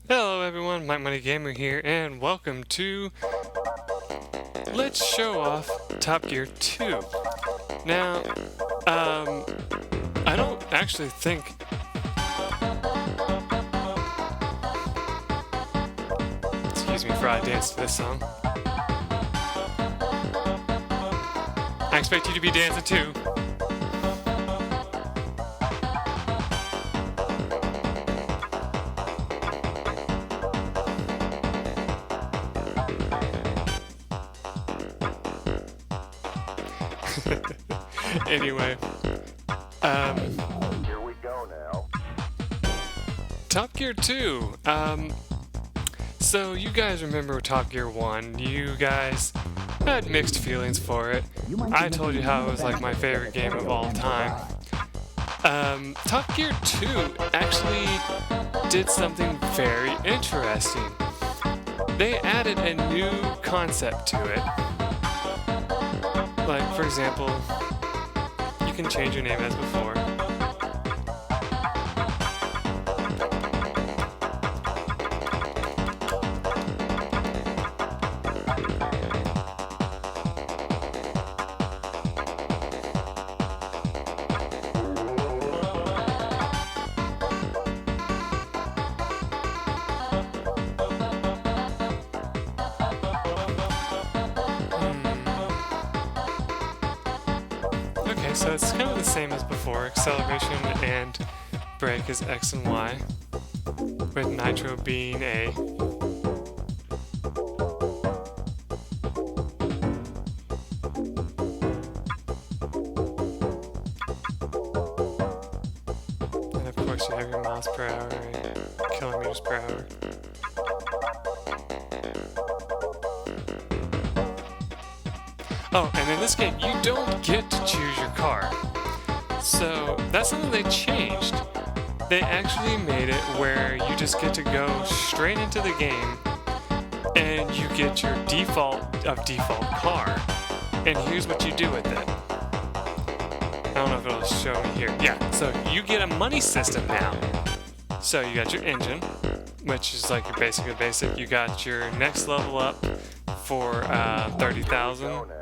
Hello everyone, MikeMoneyGMR here, and welcome to Let's Show Off Top Gear 2. Now, I don't actually think... Excuse me for I dance to this song. I expect you to be dancing too. Anyway, Here we go now. Top Gear 2. So you guys remember Top Gear 1. You guys had mixed feelings for it. I told you how it was like my favorite game of all time. Top Gear 2 actually did something very interesting. They added a new concept to it. Like, for example, you can change your name as before. Okay, so it's kind of the same as before. Acceleration and brake is X and Y, with nitro being A. And of course you have your miles per hour and kilometers per hour. Oh, and in this game, you don't get to choose your car. So that's something they changed. They actually made it where you just get to go straight into the game and you get your default car. And here's what you do with it. I don't know if it'll show me here. Yeah, so you get a money system now. So you got your engine, which is like your basic. You got your next level up for 30,000.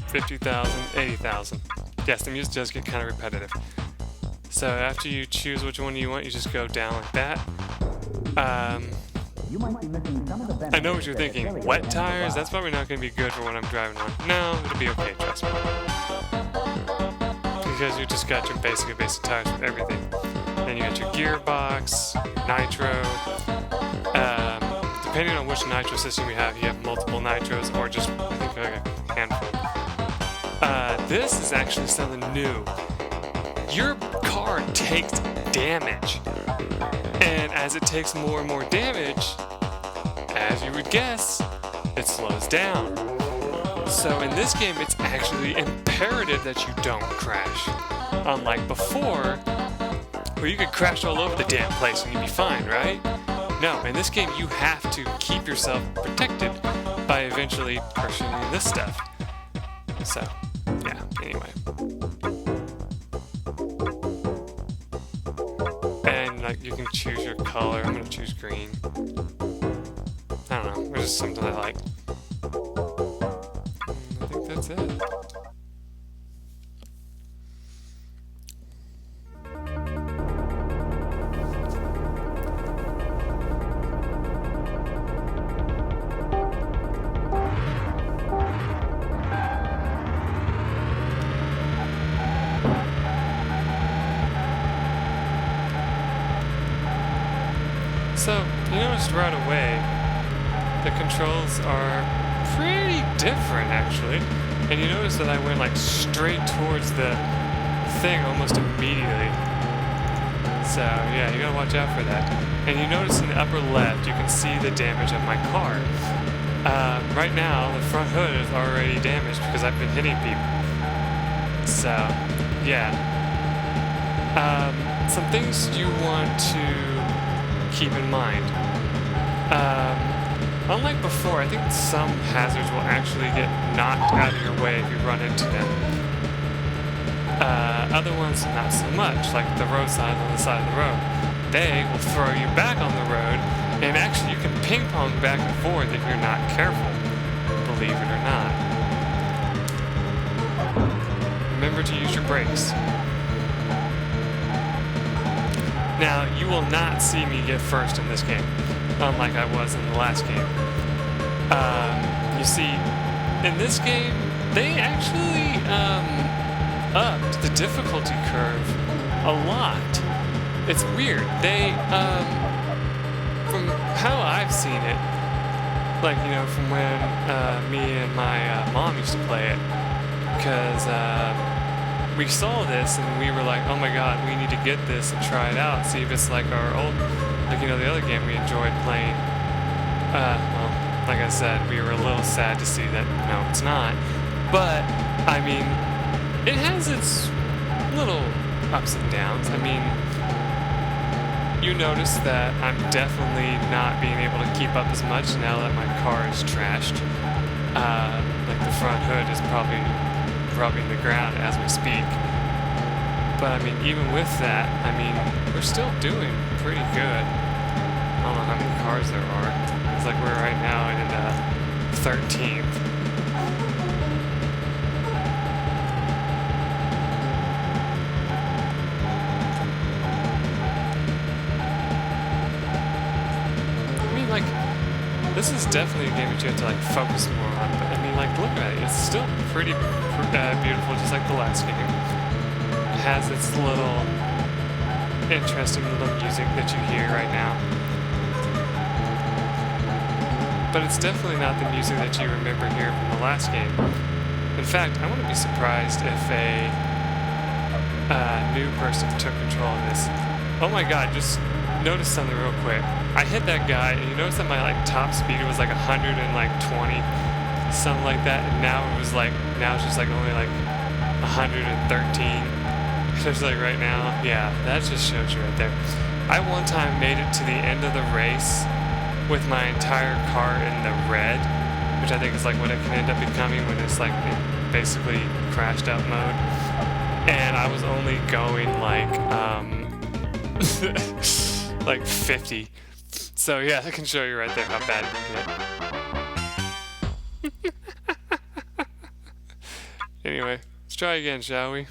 50,000, 80,000. Yes, the music does get kind of repetitive. So after you choose which one you want, you just go down like that. I know what you're thinking. Wet tires? That's probably not going to be good for what I'm driving on. No, it'll be okay, trust me. Because you just got your basic tires for everything. Then you got your gearbox, nitro. Depending on which nitro system you have multiple nitros or just, I think, like a handful. This is actually something new. Your car takes damage. And as it takes more and more damage, as you would guess, it slows down. So in this game, it's actually imperative that you don't crash. Unlike before, where you could crash all over the damn place and you'd be fine, right? No, in this game, you have to keep yourself protected by eventually pushing this stuff. So, yeah, anyway. And like you can choose your color. I'm gonna choose green. I don't know, it's just something I like. I think that's it. So, you noticed right away, the controls are pretty different actually. And you notice that I went like straight towards the thing almost immediately. So yeah, you gotta watch out for that. And you notice in the upper left, you can see the damage of my car. Right now, the front hood is already damaged because I've been hitting people. So, yeah. Some things you want to keep in mind. Unlike before, I think some hazards will actually get knocked out of your way if you run into them. Other ones, not so much, like the road signs on the side of the road. They will throw you back on the road and actually ping pong back and forth if you're not careful, believe it or not. Remember to use your brakes. Now, you will not see me get first in this game, unlike I was in the last game. You see, in this game, they actually upped the difficulty curve a lot. It's weird. They, from how I've seen it, like, you know, from when me and my mom used to play it, because we saw this and we were like, oh my god, we need to get this and try it out, see if it's like our old, like, you know, the other game we enjoyed playing. Well, like I said, we were a little sad to see that, no, it's not. But, I mean, it has its little ups and downs. I mean, you notice that I'm definitely not being able to keep up as much now that my car is trashed. Like the front hood is probably rubbing the ground as we speak. But I mean, even with that, I mean, we're still doing pretty good. I don't know how many cars there are. It's like we're right now in 13th. This is definitely a game that you have to like focus more on, but I mean, like, look at it, it's still pretty beautiful, just like the last game. It has its little interesting little music that you hear right now. But it's definitely not the music that you remember hearing from the last game. In fact, I wouldn't be surprised if a new person took control of this. Oh my god, just notice something real quick. I hit that guy, and you notice that my like top speed was like 120, something like that, and now it was like, now it's just like only like 113. Just like right now, yeah, that just shows you right there. I one time made it to the end of the race with my entire car in the red, which I think is like what it can end up becoming when it's like in basically crashed out mode. And I was only going like like 50. So yeah, I can show you right there how bad it can get. Anyway, let's try again, shall we?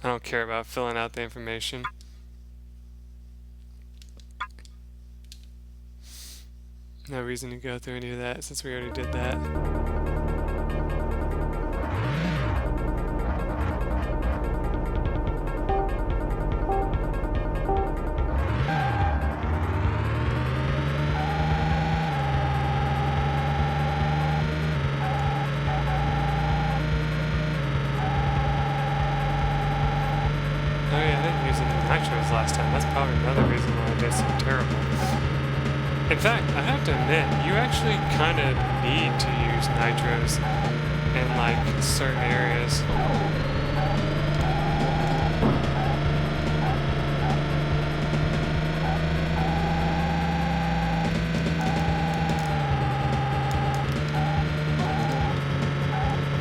I don't care about filling out the information. No reason to go through any of that since we already did that. Nitros last time. That's probably another reason why I did so terrible. In fact, I have to admit, you actually kind of need to use nitros in like certain areas.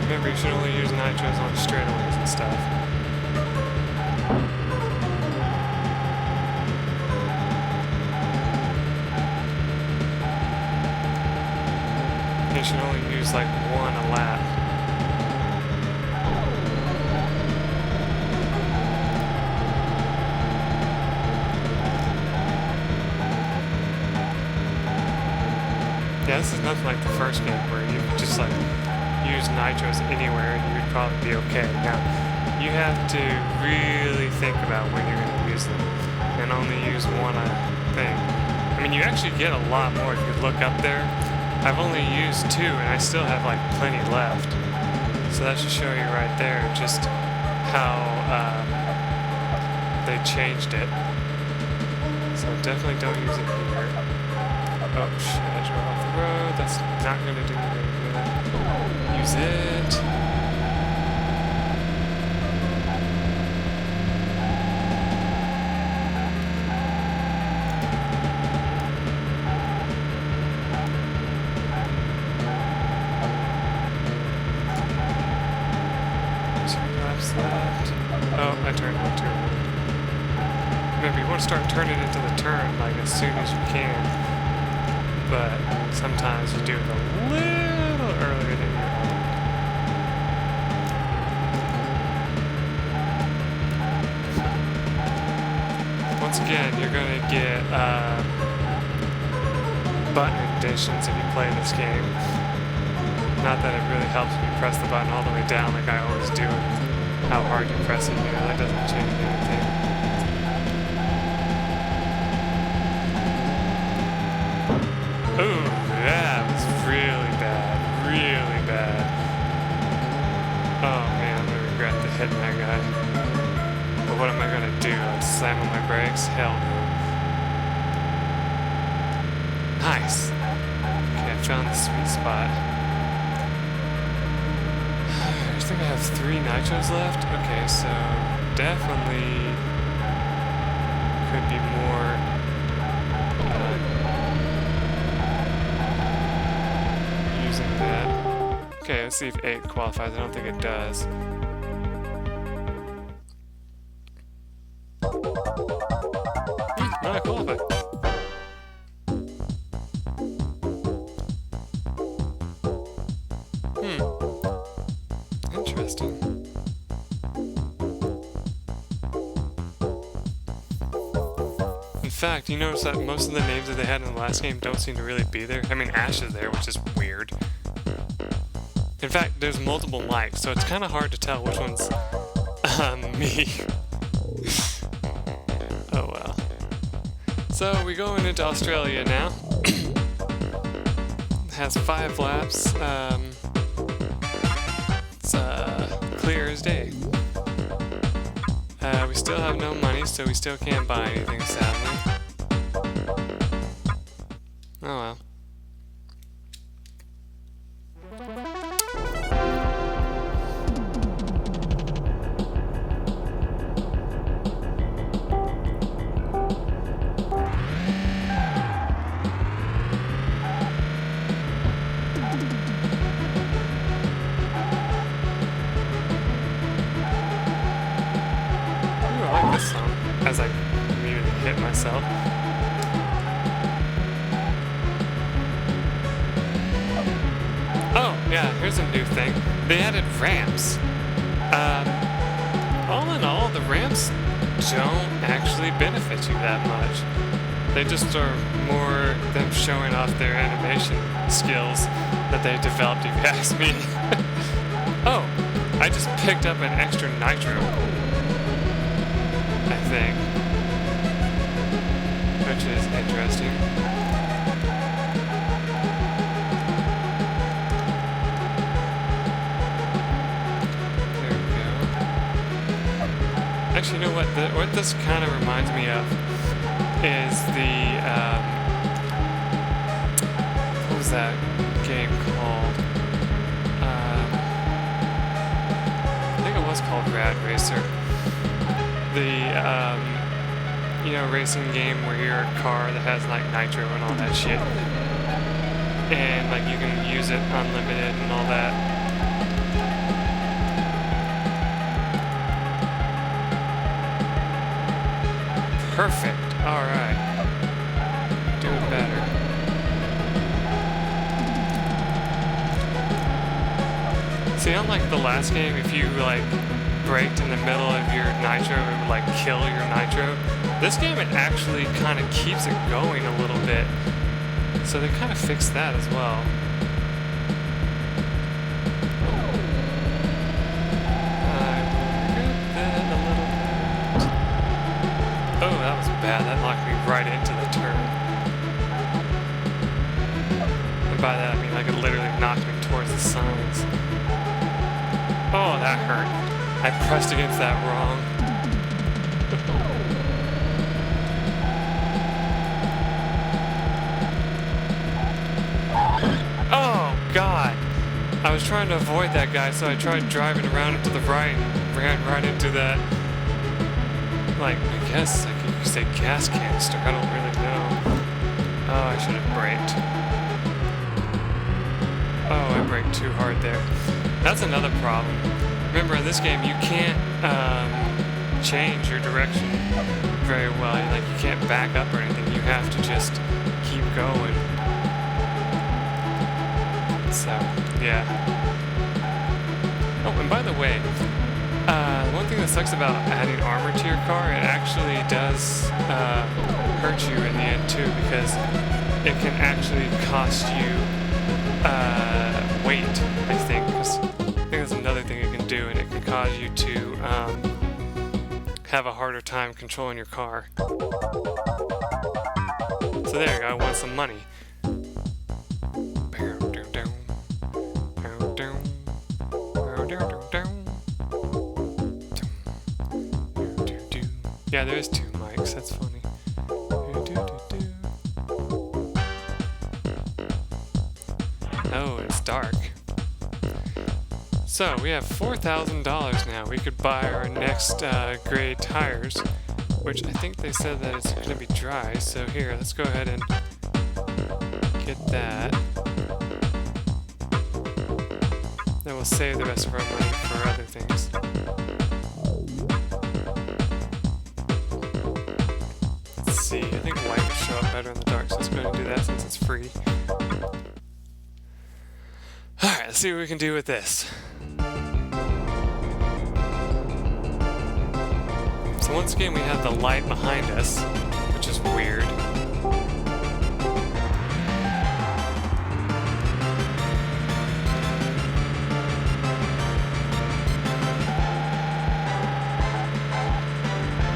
Remember, you should only use nitros on straightaways and stuff. You should only use like one a lap. Yeah, this is nothing like the first game where you could just like use nitros anywhere and you'd probably be okay. Now, you have to really think about when you're going to use them and only use one thing. I mean, you actually get a lot more if you look up there. I've only used 2 and I still have like plenty left. So that should show you right there just how they changed it. So definitely don't use it here. Oh shit, I drove off the road. That's not going to do very good. Use it. Oh, I turned one too early. Remember, you want to start turning into the turn like as soon as you can. but sometimes you do it a little earlier than you want. Once again, you're going to get button additions if you play this game. Not that it really helps when you press the button all the way down like I always do. How hard you press it, that doesn't change anything. Ooh, that was really bad. Really bad. Oh man, I'm gonna regret hitting that guy. But what am I gonna do? Like slam on my brakes? Hell no. Nice. Okay, I found the sweet spot. I think I have 3 nitros left. Okay, so definitely could be more. Using that. Okay, let's see if 8 qualifies. I don't think it does. Not qualified. Interesting. In fact, you notice that most of the names that they had in the last game don't seem to really be there. I mean, Ash is there, which is weird. In fact, there's multiple Mikes, so it's kind of hard to tell which one's me. Oh well. So we're going into Australia now. It has 5 laps. It's clear as day. We still have no money, so we still can't buy anything, sadly. Oh well. This song as I immediately hit myself. Oh, yeah, here's a new thing. They added ramps. All in all, the ramps don't actually benefit you that much. They just are more them showing off their animation skills that they developed, if you ask me. Oh, I just picked up an extra nitro. I think, which is interesting. There we go. Actually, you know what? What this kind of reminds me of is the what was that game called? I think it was called Rad Racer. The you know, racing game where you're a car that has like nitro and all that shit, and like you can use it unlimited and all that. Perfect. All right, doing better. See, unlike the last game, if you like braked in the middle of your nitro, it would like kill your nitro. This game, it actually kind of keeps it going a little bit, so they kind of fixed that as well. I will regret that a little bit. Oh, that was bad. That knocked me right into the turn. And by that I mean like it literally knocked me towards the signs. Oh, that hurt. I pressed against that wrong. Oh, God. I was trying to avoid that guy, so I tried driving around to the right and ran right into that. Like, I guess you could say gas canister. I don't really know. Oh, I should have braked. Oh, I braked too hard there. That's another problem. Remember, in this game, you can't change your direction very well. Like, you can't back up or anything. You have to just keep going. yeah. Oh, and by the way, one thing that sucks about adding armor to your car, it actually does hurt you in the end too, because it can actually cost you weight, I think. 'Cause I think that's another thing it can do, and it can cause you to have a harder time controlling your car. So there you go, I won some money. Yeah, there's 2 mics, that's funny. Oh, it's dark. So, we have $4,000 now. We could buy our next grade tires, which I think they said that it's going to be dry. So here, let's go ahead and get that. Then we'll save the rest of our money for other things. Let's see, I think white will show up better in the dark, so let's go ahead and do that since it's free. Alright, let's see what we can do with this. So once again we have the light behind us, which is weird.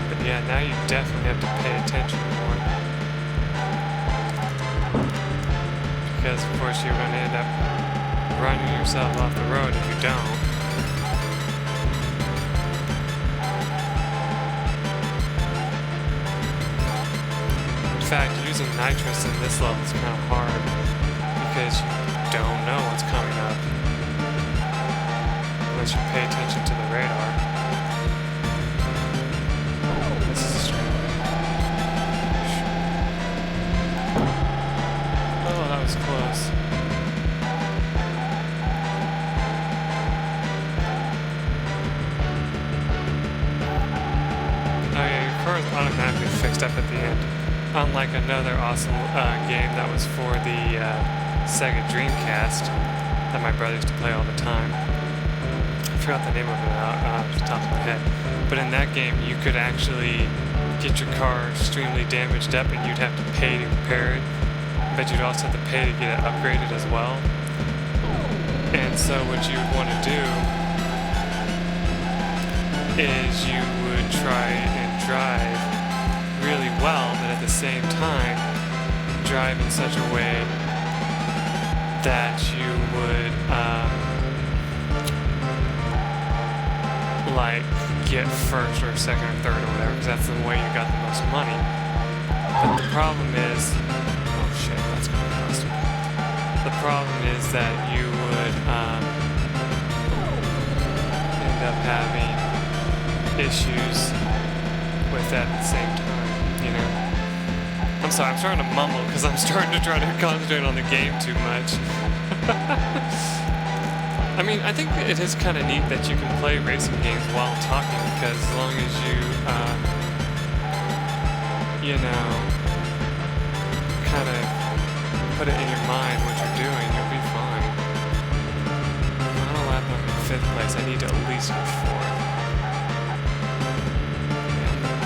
But yeah, now you definitely have to pay attention more. Because of course you're going to end up running yourself off the road if you don't. In fact, using nitrous in this level is kind of hard because you don't know what's coming up unless you pay attention to the radar. This is a straight. Oh, that was close. Automatically fixed up at the end, unlike another awesome game that was for the Sega Dreamcast that my brother used to play all the time. I forgot the name of it off the top of my head, but in that game you could actually get your car extremely damaged up and you'd have to pay to repair it, but you'd also have to pay to get it upgraded as well. And so what you would want to do is you would try and drive really well, but at the same time drive in such a way that you would like get first or second or third or whatever, because that's the way you got the most money. But the problem is, oh shit, that's gonna cost me. The problem is that you would end up having issues with that at the same time, you know? I'm sorry, I'm starting to mumble because I'm starting to try to concentrate on the game too much. I mean, I think it is kind of neat that you can play racing games while talking, because as long as you, you know, kind of put it in your mind what you're doing, you'll be fine. I'm on a lap of 5th place. I need to at least go 4th.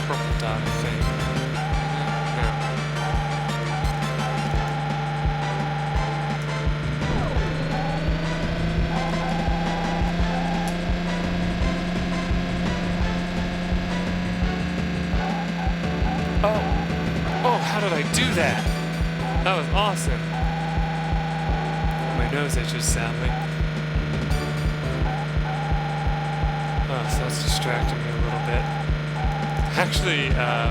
Purple dot, I think. No. Oh, how did I do that? That was awesome. My nose itches, sadly. Oh, so that's distracting me a little bit. Actually, I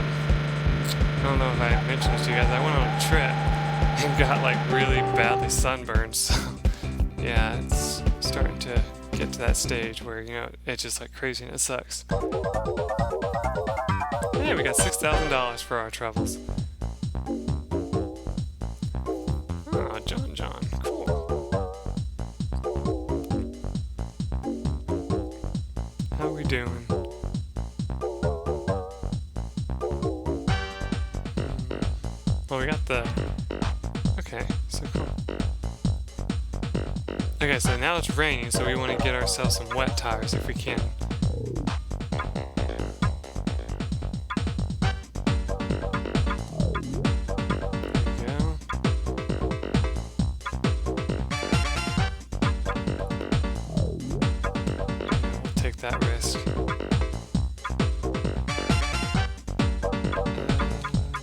don't know if I mentioned this to you guys, I went on a trip and got like really badly sunburned, so yeah, it's starting to get to that stage where, you know, it's just like crazy and it sucks. Yeah, we got $6,000 for our troubles. Oh, John, cool. How are we doing? Well, we got the... Okay, so cool. Okay, so now it's raining, so we want to get ourselves some wet tires if we can. There we go. We'll take that risk.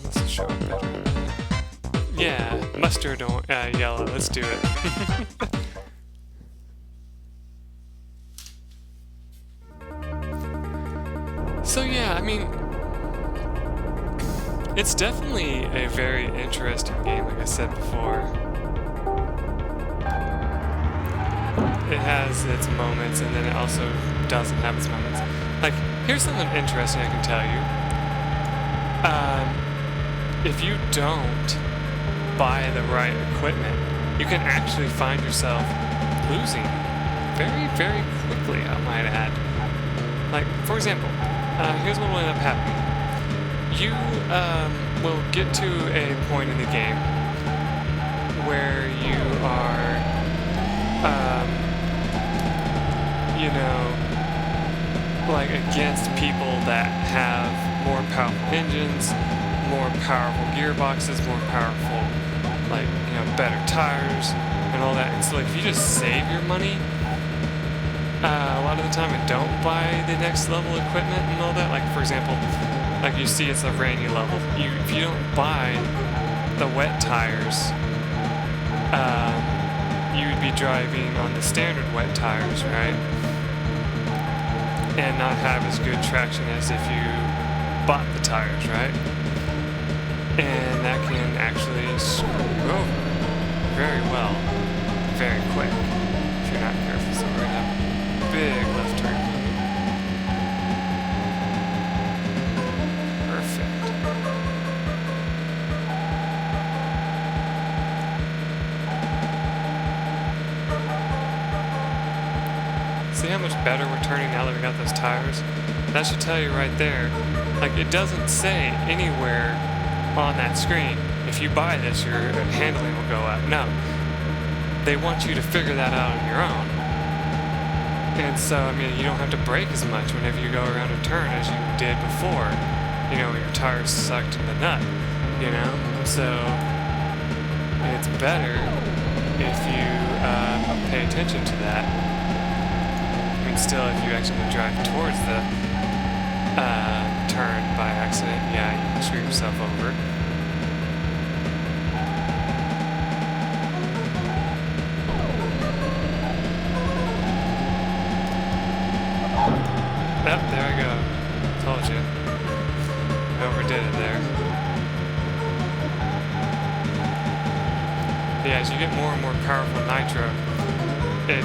This will show up better in a minute. Yeah, mustard or yellow. Let's do it. So yeah, I mean, it's definitely a very interesting game, like I said before. It has its moments, and then it also doesn't have its moments. Like, here's something interesting I can tell you. If you don't buy the right equipment, you can actually find yourself losing very, very quickly, I might add. Like, for example, here's what will end up happening. You will get to a point in the game where you are, you know, like against people that have more powerful engines, more powerful gearboxes, more powerful, like, you know, better tires and all that. And so, like, if you just save your money, a lot of the time, and don't buy the next level equipment and all that. Like, for example, like you see, it's a rainy level. If you don't buy the wet tires, you would be driving on the standard wet tires, right? And not have as good traction as if you bought the tires, right? And that can actually screw you over very well, very quick, if you're not careful. So we're gonna have big left turn. Perfect. See how much better we're turning now that we got those tires? That should tell you right there. Like, it doesn't say anywhere on that screen, if you buy this, your handling will go up. No. They want you to figure that out on your own. And so, I mean, you don't have to brake as much whenever you go around a turn as you did before, you know, when your tires sucked the nut, you know? So, it's better if you pay attention to that. I mean, still, if you actually drive towards the turn by accident, yeah, you can screw yourself over. Yep, there I go. Told you. I overdid it there. But yeah, as you get more and more powerful nitro, it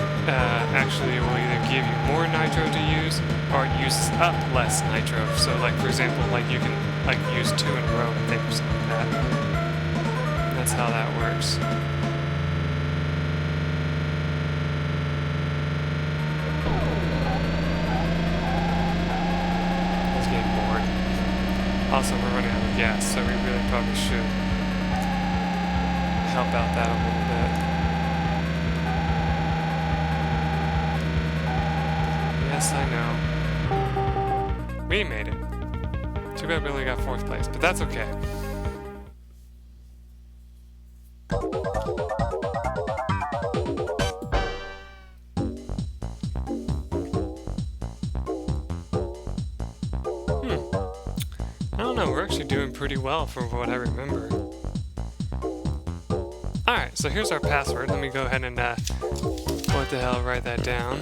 actually will either give you more nitro to use, or it uses up less nitro. So, like, for example, like you can like use 2 in a row, I think, or something like that. And that's how that works. Also, we're running out of gas, so we really probably should help out that a little bit. Yes, I know. We made it. Too bad we only got 4th place, but that's okay. I don't know, we're actually doing pretty well from what I remember. Alright, so here's our password. Let me go ahead and, what the hell, write that down.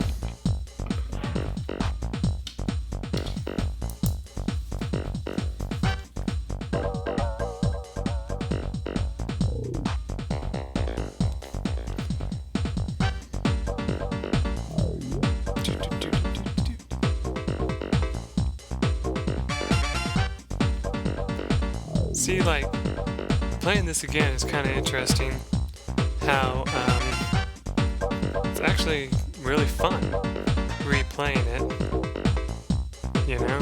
See, like, playing this again is kind of interesting. How, it's actually really fun replaying it, you know?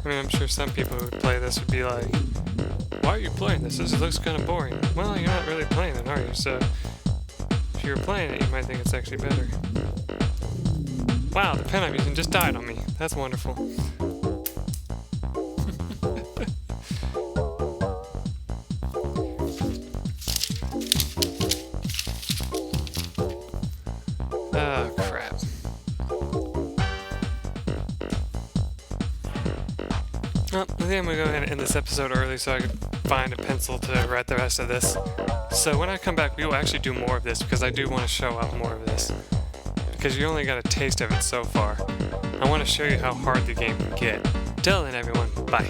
I mean, I'm sure some people who would play this would be like, why are you playing this? This looks kind of boring. Well, you're not really playing it, are you? So, if you were playing it, you might think it's actually better. Wow, the pen I'm using just died on me. That's wonderful. Oh, crap. Well, I think I'm gonna go ahead and end this episode early so I can find a pencil to write the rest of this. So when I come back, we will actually do more of this because I do want to show out more of this. Because you only got a taste of it so far. I want to show you how hard the game can get. Till then, everyone, bye.